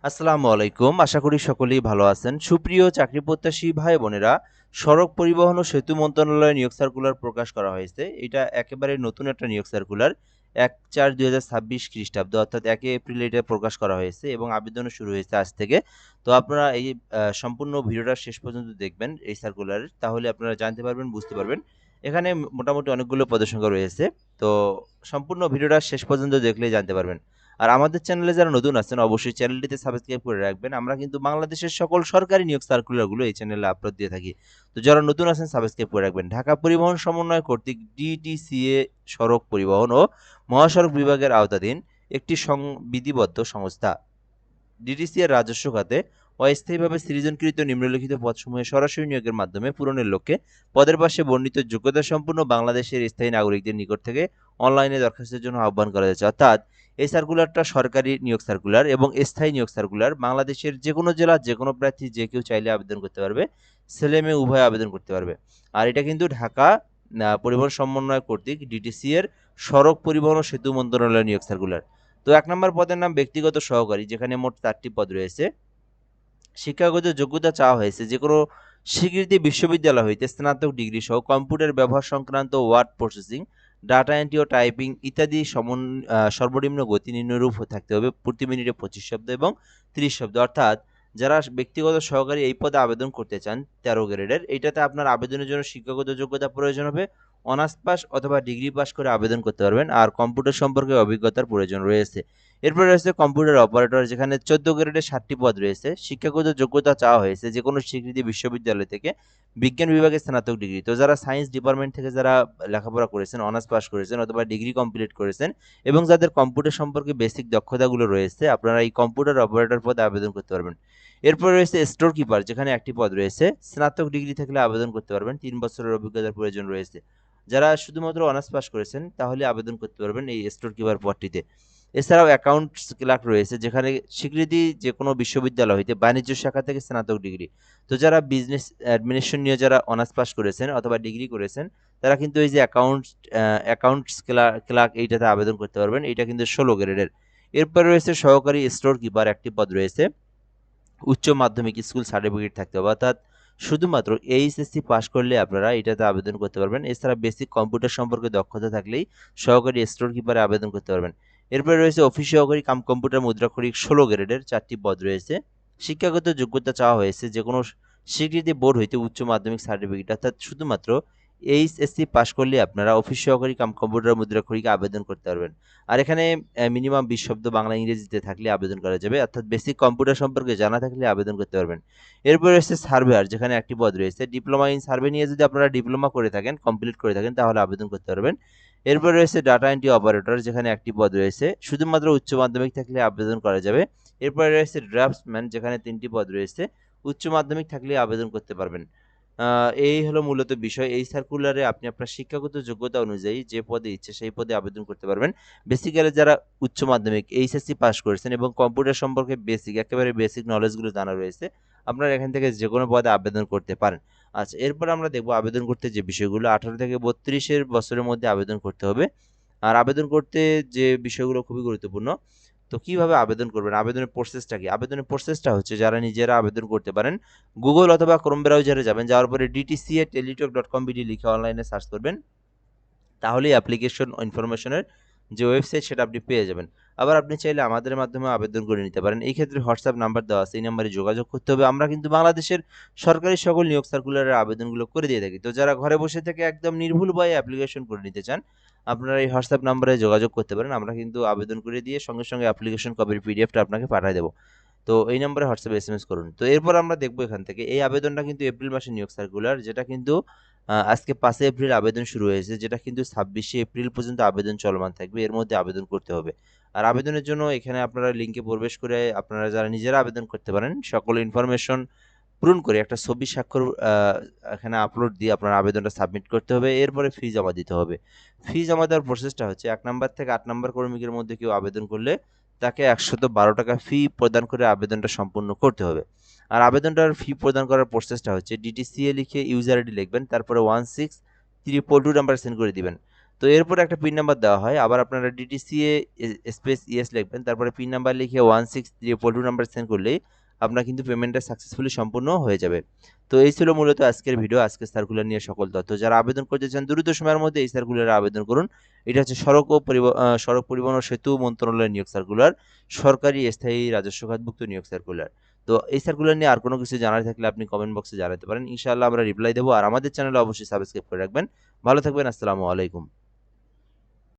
আসসালামু আলাইকুম। আশা করি সকলেই ভালো আছেন। সুপ্রিয় চাকরি প্রত্যাশী ভাই বোনেরা, সড়ক পরিবহন ও সেতু মন্ত্রণালয়ের নিয়োগ সার্কুলার প্রকাশ করা হয়েছে। এটা একেবারে নতুন একটা নিয়োগ সার্কুলার। ১/৪/২০২৬ খ্রিস্টাব্দ অর্থাৎ ১ এপ্রিল এটা প্রকাশ করা হয়েছে এবং আবেদনও শুরু হয়েছে আজ থেকে। তো আপনারা এই সম্পূর্ণ ভিডিওটা শেষ পর্যন্ত দেখবেন এই সার্কুলারের। তাহলে আপনারা জানতে পারবেন, বুঝতে পারবেন। এখানে মোটামুটি অনেকগুলো পদসংখ্যা রয়েছে। তো সম্পূর্ণ ভিডিওটা শেষ পর্যন্ত দেখলেই জানতে পারবেন। আর আমাদের চ্যানেলে যারা নতুন আছেন অবশ্যই চ্যানেলটিতে সাবস্ক্রাইব করে রাখবেন। আমরা কিন্তু বাংলাদেশের সকল সরকারি নিয়োগ সার্কুলারগুলো এই চ্যানেলে আপলোড দিয়ে থাকি। তো যারা নতুন আছেন সাবস্ক্রাইব করে রাখবেন। ঢাকা পরিবহন সমন্বয় কর্তৃক ডিটিসিএ সড়ক পরিবহন ও মহাসড়ক বিভাগের আওতাধীন একটি বিধিবদ্ধ সংস্থা। ডিটিসিএর রাজস্ব খাতে অস্থায়ীভাবে সৃজনকৃত নিম্নলিখিত পদসমূহে সরাসরি নিয়োগের মাধ্যমে পূরণের লক্ষ্যে পদের পাশে বর্ণিত যোগ্যতাসম্পন্ন বাংলাদেশের স্থায়ী নাগরিকদের নিকট থেকে অনলাইনে দরখাস্তের জন্য আহ্বান করা যাচ্ছে। অর্থাৎ এই সার্কুলারটা সরকারি নিয়োগ সার্কুলার এবং স্থায়ী নিয়োগ সার্কুলার। বাংলাদেশের যেকোনো জেলা যেকোনো প্রার্থী যে কেউ চাইলে আবেদন করতে পারবে। ছেলে মেয়ে উভয় আবেদন করতে পারবে। আর এটা কিন্তু ঢাকা পরিবহন সমন্বয় কর্তৃক ডিটিসি এর সড়ক পরিবহন ও সেতু মন্ত্রণালয়ের নিয়োগ সার্কুলার। তো ১ নম্বর পদের নাম ব্যক্তিগত সহকারী, যেখানে মোট ৪টি পদ রয়েছে। শিক্ষাগত যোগ্যতা চাওয়া হয়েছে যেকোনো স্বীকৃত বিশ্ববিদ্যালয় হইতে স্নাতক ডিগ্রি সহ কম্পিউটার ব্যবহার সংক্রান্ত ওয়ার্ড প্রসেসিং, ডাটা এন্ট্রি ও টাইপিং ইত্যাদি সর্বনিম্ন গতি নিম্নরূপ থাকতে হবে। প্রতি মিনিটে ২৫ শব্দ এবং ৩০ শব্দ। অর্থাৎ যারা ব্যক্তিগত সহকারী এই পদে আবেদন করতে চান ১৩ গ্রেডের, এইটাতে আপনার আবেদনের জন্য শিক্ষাগত যোগ্যতা প্রয়োজন হবে। অনার্স পাস অথবা ডিগ্রি পাস করে আবেদন করতে পারবেন। আর কম্পিউটার সম্পর্কে অভিজ্ঞতার প্রয়োজন রয়েছে। এরপরে রয়েছে কম্পিউটার অপারেটর, যেখানে ১৪ গ্রেডে ৭টি পদ রয়েছে। শিক্ষাগত যোগ্যতা চাওয়া হয়েছে যেকোনো স্বীকৃত বিশ্ববিদ্যালয় থেকে বিজ্ঞান বিভাগে স্নাতক ডিগ্রি। তো যারা সায়েন্স ডিপার্টমেন্ট থেকে যারা লেখাপড়া করেছেন, অনার্স পাস করেছেন অথবা ডিগ্রি কমপ্লিট করেছেন এবং যাদের কম্পিউটার সম্পর্কে বেসিক দক্ষতাগুলো রয়েছে, আপনারা এই কম্পিউটার অপারেটর পদে আবেদন করতে পারবেন। এরপরে রয়েছে স্টোর কিপার, যেখানে একটি পদ রয়েছে। স্নাতক ডিগ্রি থাকলে আবেদন করতে পারবেন। ৩ বছরের অভিজ্ঞতার প্রয়োজন রয়েছে। যারা শুধুমাত্র অনার্স পাস করেছেন তাহলে আবেদন করতে পারবেন এই স্টোর কিপার পদটিতে। এছাড়াও অ্যাকাউন্টস ক্লার্ক রয়েছে, যেখানে স্বীকৃতি যেকোনো বিশ্ববিদ্যালয় হইতে বাণিজ্য শাখা থেকে স্নাতক ডিগ্রি। তো যারা বিজনেস অ্যাডমিনিস্ট্রেশন নিয়ে যারা অনার্স পাস করেছেন অথবা ডিগ্রি করেছেন, তারা কিন্তু এই যে অ্যাকাউন্টস ক্লার্ক এইটাতে আবেদন করতে পারবেন। এটা কিন্তু ১৬ গ্রেডের। এরপরে রয়েছে সহকারী স্টোর কিপার, একটি পদ রয়েছে। উচ্চ মাধ্যমিক স্কুল সার্টিফিকেট থাকতে হবে। অর্থাৎ শুধুমাত্র এইচএসসি পাস করলে আপনারা এটাতে আবেদন করতে পারবেন। এছাড়া বেসিক কম্পিউটার সম্পর্কে দক্ষতা থাকলেই সহকারী স্টোর কিপারে আবেদন করতে পারবেন। এরপরে রয়েছে অফিস সহকারী কাম কম্পিউটার মুদ্রাক্ষরিক ১৬ গ্রেডের ৪টি পদ রয়েছে। শিক্ষাগত যোগ্যতা চাওয়া হয়েছে যেকোনো স্বীকৃতি বোর্ড হইতে উচ্চ মাধ্যমিক সার্টিফিকেট, অর্থাৎ শুধুমাত্র এইচএসসি পাস করলে আপনারা অফিস সহকারী কাম কম্পিউটার মুদ্রাক্ষরিকে আবেদন করতে পারবেন। আর এখানে মিনিমাম ২০ শব্দ বাংলা ইংরেজিতে থাকলে আবেদন করা যাবে। অর্থাৎ বেসিক কম্পিউটার সম্পর্কে জানা থাকলে আবেদন করতে পারবেন। এরপরে রয়েছে সার্ভেয়ার, যেখানে একটি পদ রয়েছে। ডিপ্লোমা ইন সার্ভে নিয়ে যদি আপনারা ডিপ্লোমা করে থাকেন, কমপ্লিট করে থাকেন, তাহলে আবেদন করতে পারবেন। এরপরে রয়েছে ডাটা এন্ট্রি অপারেটর, যেখানে একটি পদ রয়েছে। শুধুমাত্র উচ্চ মাধ্যমিক থাকলে আবেদন করা যাবে। এরপরে রয়েছে ড্রাফটসম্যান, যেখানে ৩টি পদ রয়েছে। উচ্চ মাধ্যমিক থাকলে আবেদন করতে পারবেন। এই হলো মূলত বিষয়। এই সার্কুলারে আপনি আপনার শিক্ষাগত যোগ্যতা অনুযায়ী যে পদে ইচ্ছে সেই পদে আবেদন করতে পারবেন। বেসিক্যালি যারা উচ্চ মাধ্যমিক এইচএসসি পাস করেছেন এবং কম্পিউটার সম্পর্কে একেবারে বেসিক নলেজগুলো জানা রয়েছে, আপনারা এখান থেকে যেকোনো পদে আবেদন করতে পারেন। আচ্ছা, এরপর আমরা দেখব আবেদন করতে যে বিষয়গুলো। ১৮ থেকে ৩২ বছরের মধ্যে আবেদন করতে হবে। আর আবেদন করতে যে বিষয়গুলো খুবই গুরুত্বপূর্ণ। তো কিভাবে আবেদন করবেন? আবেদনের প্রসেসটা কি? আবেদনের প্রসেসটা হচ্ছে, যারা নিজেরা আবেদন করতে পারেন, গুগল অথবা ক্রোম ব্রাউজারে যাবেন। যাওয়ার পরে dtca.teletalk.com.bd লিখে অনলাইনে সার্চ করবেন। তাহলেই অ্যাপ্লিকেশন ইনফরমেশনের যে ওয়েবসাইট সেটা আপনি পেয়ে যাবেন। আবার আপনি চাইলে আমাদের মাধ্যমে আবেদন করে নিতে পারেন। এই ক্ষেত্রে হোয়াটসঅ্যাপ নাম্বার দেওয়া আছে, এই নাম্বারে যোগাযোগ করতে হবে। আমরা কিন্তু বাংলাদেশের সরকারি সকল নিয়োগ সার্কুলারের আবেদনগুলো করে দিয়ে থাকি। তো যারা ঘরে বসে থেকে একদম নির্ভুল উপায়ে অ্যাপ্লিকেশন করে নিতে চান, আপনারা এই হোয়াটসঅ্যাপ নাম্বারে যোগাযোগ করতে পারেন। আমরা কিন্তু আবেদন করে দিয়ে সঙ্গে সঙ্গে অ্যাপ্লিকেশন কপির পিডিএফটা আপনাকে পাঠিয়ে দেবো। তো এই নম্বরে হোয়াটসঅ্যাপে এসএমএস করুন। তো এরপর আমরা দেখব এখান থেকে এই আবেদনটা কিন্তু এপ্রিল মাসের নিয়োগ সার্কুলার, যেটা কিন্তু আজকে ৫ এপ্রিল আবেদন শুরু হয়েছে, যেটা কিন্তু ২৬শে এপ্রিল পর্যন্ত আবেদন চলমান থাকবে। এর মধ্যে আবেদন করতে হবে। আর আবেদনের জন্য এখানে আপনারা লিঙ্কে প্রবেশ করে আপনারা যারা নিজেরা আবেদন করতে পারেন, সকল ইনফরমেশন পূরণ করে একটা ছবি স্বাক্ষর এখানে আপলোড দিয়ে আপনার আবেদনটা সাবমিট করতে হবে। এরপরে ফি জমা দিতে হবে। ফি জমা দেওয়ার প্রসেসটা হচ্ছে, ১ নাম্বার থেকে ৮ নাম্বার কর্মীদের মধ্যে কেউ আবেদন করলে তাকে ১১২ টাকা ফি প্রদান করে আবেদনটা সম্পূর্ণ করতে হবে। আর আবেদনটার ফি প্রদান করার প্রসেসটা হচ্ছে, ডিটিসিএ লিখে ইউজার আইডি লিখবেন, তারপরে 16 342 নাম্বার সেন্ড করে দিবেন। তো এরপর একটা পিন নাম্বার দেওয়া হয়, আবার আপনারা ডিটিসিএ স্পেস ইয়েস লিখবেন, তারপরে পিন নাম্বার লিখে 16342 নাম্বার সেন্ড করলেই আপনার কিন্তু পেমেন্টটা সাকসেসফুলি সম্পূর্ণ হয়ে যাবে। তো এই ছিল মূলত আজকের ভিডিও, আজকের সার্কুলার নিয়ে সকল তথ্য। যারা আবেদন করতে চান দ্রুত সময়ের মধ্যে এই সার্কুলারে আবেদন করুন। এটা হচ্ছে সড়ক পরিবহন ও সেতু মন্ত্রণালয়ের নিয়োগ সার্কুলার, সরকারি স্থায়ী রাজস্ব খাতভুক্ত নিয়োগ সার্কুলার। তো এই সার্কুলার নিয়ে আর কোনো কিছু জানার থাকলে আপনি কমেন্ট বক্সে জানাতে পারেন, ইনশাআল্লাহ আমরা রিপ্লাই দেবো। আর আমাদের চ্যানেলে অবশ্যই সাবস্ক্রাইব করে রাখবেন। ভালো থাকবেন, আসসালামু আলাইকুম।